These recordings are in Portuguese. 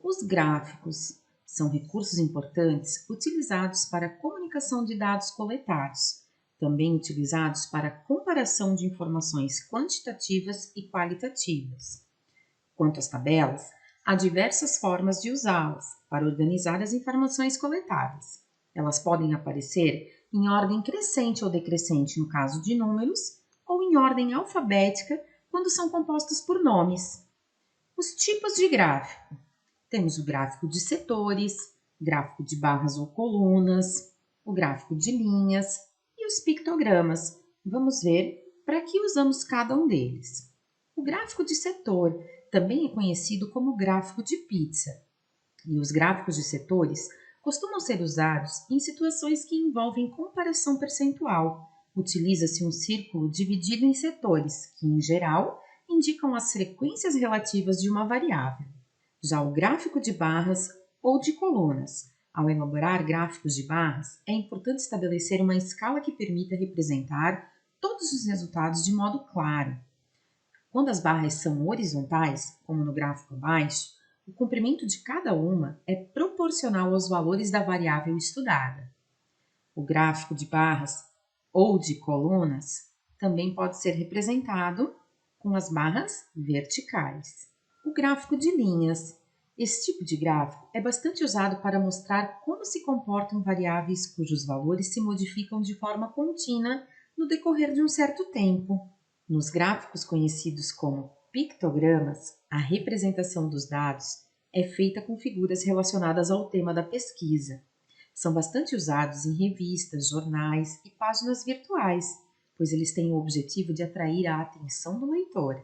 Os gráficos são recursos importantes utilizados para a comunicação de dados coletados, também utilizados para a comparação de informações quantitativas e qualitativas. Quanto às tabelas, há diversas formas de usá-las para organizar as informações coletadas. Elas podem aparecer em ordem crescente ou decrescente no caso de números, ou em ordem alfabética quando são compostas por nomes. Os tipos de gráfico. Temos o gráfico de setores, gráfico de barras ou colunas, o gráfico de linhas e os pictogramas. Vamos ver para que usamos cada um deles. O gráfico de setor também é conhecido como gráfico de pizza. E os gráficos de setores costumam ser usados em situações que envolvem comparação percentual. Utiliza-se um círculo dividido em setores, que, em geral, indicam as frequências relativas de uma variável. Já o gráfico de barras ou de colunas. Ao elaborar gráficos de barras, é importante estabelecer uma escala que permita representar todos os resultados de modo claro. Quando as barras são horizontais, como no gráfico abaixo, o comprimento de cada uma é proporcional aos valores da variável estudada. O gráfico de barras ou de colunas também pode ser representado com as barras verticais. O gráfico de linhas. Esse tipo de gráfico é bastante usado para mostrar como se comportam variáveis cujos valores se modificam de forma contínua no decorrer de um certo tempo. Nos gráficos conhecidos como pictogramas, a representação dos dados é feita com figuras relacionadas ao tema da pesquisa. São bastante usados em revistas, jornais e páginas virtuais, pois eles têm o objetivo de atrair a atenção do leitor.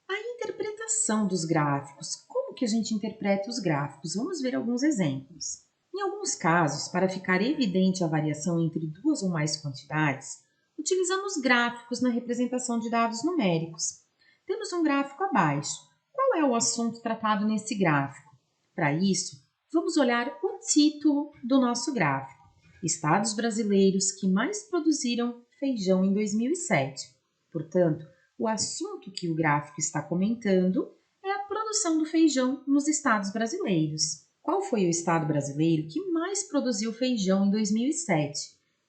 A interpretação dos gráficos. Como que a gente interpreta os gráficos? Vamos ver alguns exemplos. Em alguns casos, para ficar evidente a variação entre duas ou mais quantidades, utilizamos gráficos na representação de dados numéricos. Temos um gráfico abaixo. Qual é o assunto tratado nesse gráfico? Para isso, vamos olhar o título do nosso gráfico. Estados brasileiros que mais produziram feijão em 2007. Portanto, o assunto que o gráfico está comentando é a produção do feijão nos estados brasileiros. Qual foi o estado brasileiro que mais produziu feijão em 2007?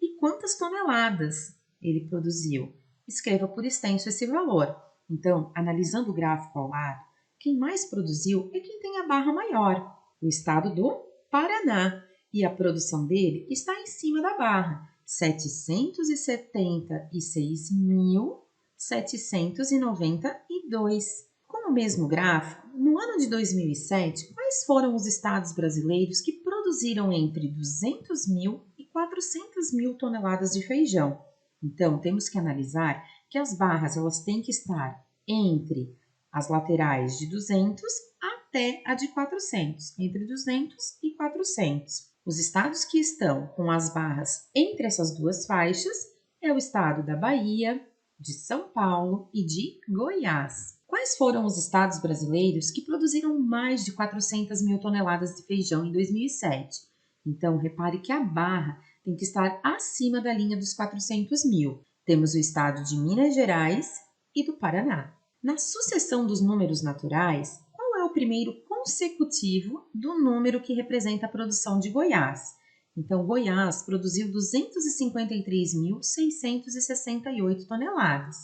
E quantas toneladas ele produziu? Escreva por extenso esse valor. Então, analisando o gráfico ao lado, quem mais produziu é quem tem a barra maior, o estado do Paraná, e a produção dele está em cima da barra, 776.792. Com o mesmo gráfico, no ano de 2007, quais foram os estados brasileiros que produziram entre 200.000 e 400.000 toneladas de feijão? Então, temos que analisar que as barras elas têm que estar entre as laterais de 200 até a de 400, entre 200 e 400. Os estados que estão com as barras entre essas duas faixas é o estado da Bahia, de São Paulo e de Goiás. Quais foram os estados brasileiros que produziram mais de 400.000 toneladas de feijão em 2007? Então, repare que a barra tem que estar acima da linha dos 400.000. Temos o estado de Minas Gerais e do Paraná. Na sucessão dos números naturais, qual é o primeiro consecutivo do número que representa a produção de Goiás? Então, Goiás produziu 253.668 toneladas.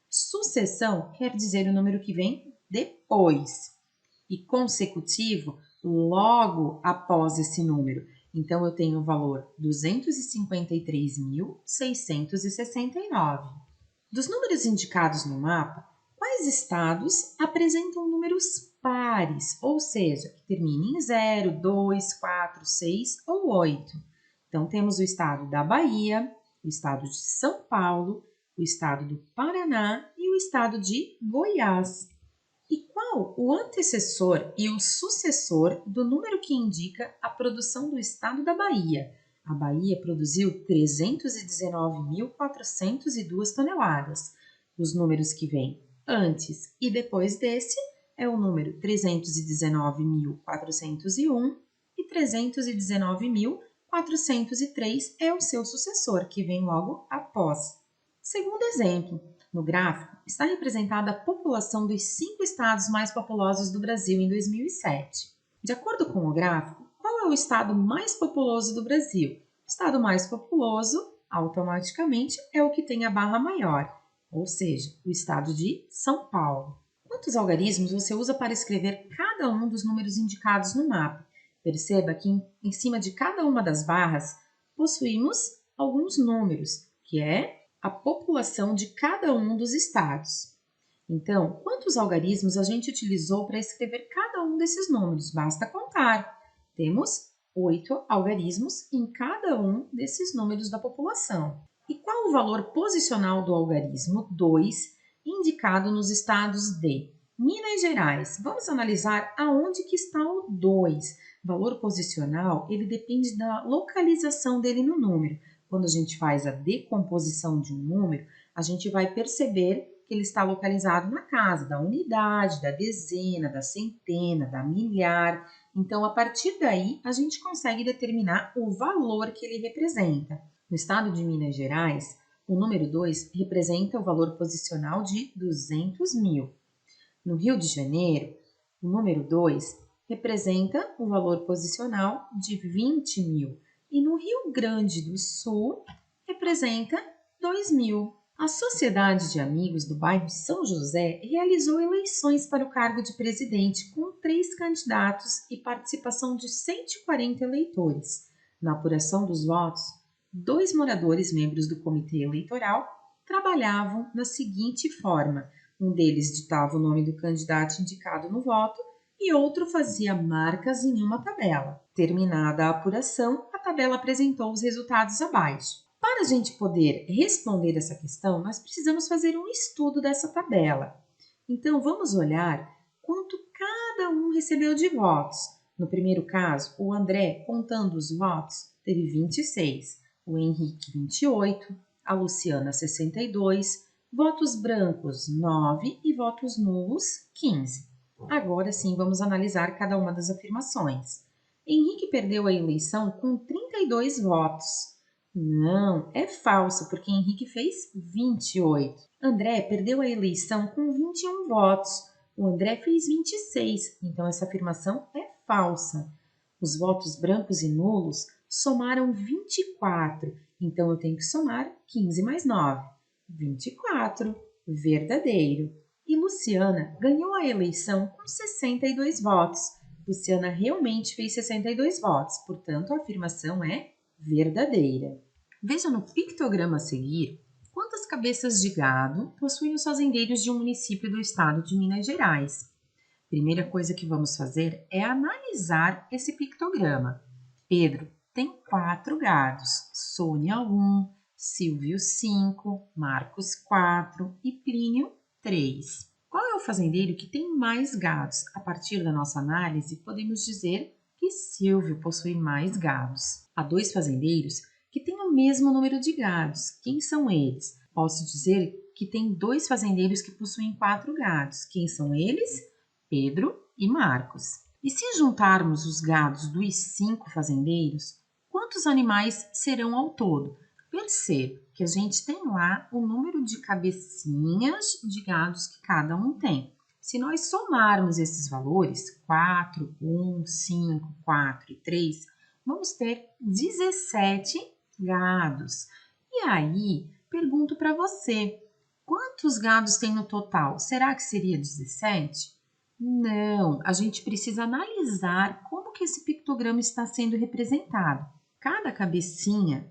Sucessão quer dizer o número que vem depois. E consecutivo, logo após esse número. Então, eu tenho o valor 253.669. Dos números indicados no mapa, quais estados apresentam números pares, ou seja, que terminem em 0, 2, 4, 6 ou 8? Então, temos o estado da Bahia, o estado de São Paulo, o estado do Paraná e o estado de Goiás. E qual o antecessor e o sucessor do número que indica a produção do estado da Bahia? A Bahia produziu 319.402 toneladas. Os números que vêm antes e depois desse é o número 319.401 e 319.403 é o seu sucessor, que vem logo após. Segundo exemplo, No gráfico está representada a população dos 5 estados mais populosos do Brasil em 2007. De acordo com o gráfico, qual é o estado mais populoso do Brasil? O estado mais populoso, automaticamente, é o que tem a barra maior, ou seja, o estado de São Paulo. Quantos algarismos você usa para escrever cada um dos números indicados no mapa? Perceba que em cima de cada uma das barras possuímos alguns números, que é a população de cada um dos estados. Então, quantos algarismos a gente utilizou para escrever cada um desses números? Basta contar. Temos 8 algarismos em cada um desses números da população. E qual o valor posicional do algarismo 2, indicado nos estados de Minas Gerais? Vamos analisar aonde que está o 2. Valor posicional, ele depende da localização dele no número. Quando a gente faz a decomposição de um número, a gente vai perceber que ele está localizado na casa da unidade, da dezena, da centena, da milhar. Então, a partir daí, a gente consegue determinar o valor que ele representa. No estado de Minas Gerais, o número 2 representa o valor posicional de 200 mil. No Rio de Janeiro, o número 2 representa o valor posicional de 20 mil. E no Rio Grande do Sul, representa 2 mil. A Sociedade de Amigos do bairro São José realizou eleições para o cargo de presidente com 3 candidatos e participação de 140 eleitores. Na apuração dos votos, 2 moradores membros do comitê eleitoral trabalhavam da seguinte forma: um deles ditava o nome do candidato indicado no voto e outro fazia marcas em uma tabela. Terminada a apuração, a tabela apresentou os resultados abaixo. Para a gente poder responder essa questão, nós precisamos fazer um estudo dessa tabela. Então, vamos olhar quanto cada um recebeu de votos. No primeiro caso, o André, contando os votos, teve 26, o Henrique, 28, a Luciana, 62, votos brancos, 9 e votos nulos, 15. Agora sim, vamos analisar cada uma das afirmações. Henrique perdeu a eleição com 32 votos. Não, é falso, porque Henrique fez 28. André perdeu a eleição com 21 votos. O André fez 26, então essa afirmação é falsa. Os votos brancos e nulos somaram 24, então eu tenho que somar 15 mais 9. 24, verdadeiro. E Luciana ganhou a eleição com 62 votos. Luciana realmente fez 62 votos, portanto a afirmação é verdadeira. Veja no pictograma a seguir quantas cabeças de gado possuem os fazendeiros de um município do estado de Minas Gerais. Primeira coisa que vamos fazer é analisar esse pictograma. Pedro tem 4 gados, Sônia 1, Silvio 5, Marcos 4 e Plínio 3. Qual é o fazendeiro que tem mais gados? A partir da nossa análise, podemos dizer que Silvio possui mais gados. Há 2 fazendeiros que têm o mesmo número de gados. Quem são eles? Posso dizer que tem 2 fazendeiros que possuem 4 gados. Quem são eles? Pedro e Marcos. E se juntarmos os gados dos 5 fazendeiros, quantos animais serão ao todo? Perceba que a gente tem lá o número de cabecinhas de gados que cada um tem. Se nós somarmos esses valores, 4, 1, 5, 4 e 3, vamos ter 17 gados. E aí, pergunto para você, quantos gados tem no total? Será que seria 17? Não, a gente precisa analisar como que esse pictograma está sendo representado. Cada cabecinha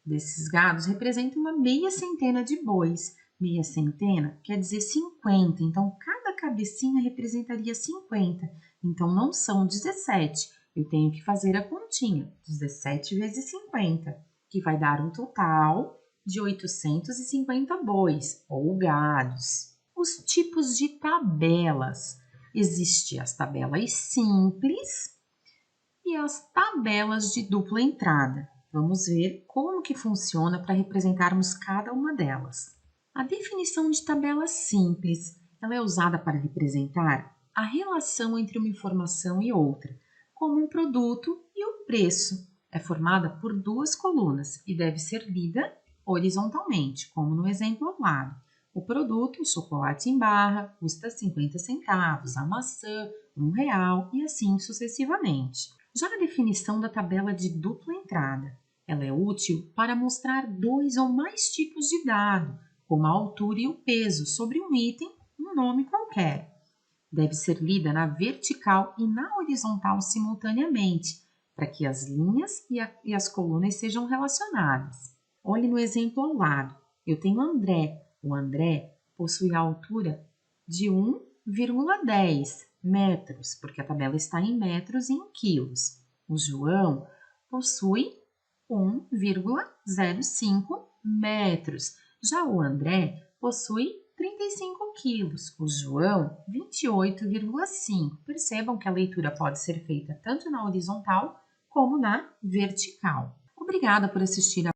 desses gados representa uma meia centena de bois. Meia centena quer dizer 50, então cada cabecinha representaria 50. Então não são 17. Eu tenho que fazer a continha, 17 vezes 50, que vai dar um total de 850 bois ou gados. Os tipos de tabelas. Existem as tabelas simples e as tabelas de dupla entrada. Vamos ver como que funciona para representarmos cada uma delas. A definição de tabela simples, ela é usada para representar a relação entre uma informação e outra, como um produto e o preço. É formada por 2 colunas e deve ser lida horizontalmente, como no exemplo ao lado. O produto, o chocolate em barra, custa 50 centavos, a maçã, R$ 1 e assim sucessivamente. Já a definição da tabela de dupla entrada. Ela é útil para mostrar dois ou mais tipos de dado, como a altura e o peso, sobre um item, um nome qualquer. Deve ser lida na vertical e na horizontal simultaneamente, para que as linhas e as colunas sejam relacionadas. Olhe no exemplo ao lado. Eu tenho André. O André possui a altura de 1,10 metros, porque a tabela está em metros e em quilos. O João possui 1,05 metros. Já o André possui 35 quilos. O João, 28,5. Percebam que a leitura pode ser feita tanto na horizontal como na vertical. Obrigada por assistir a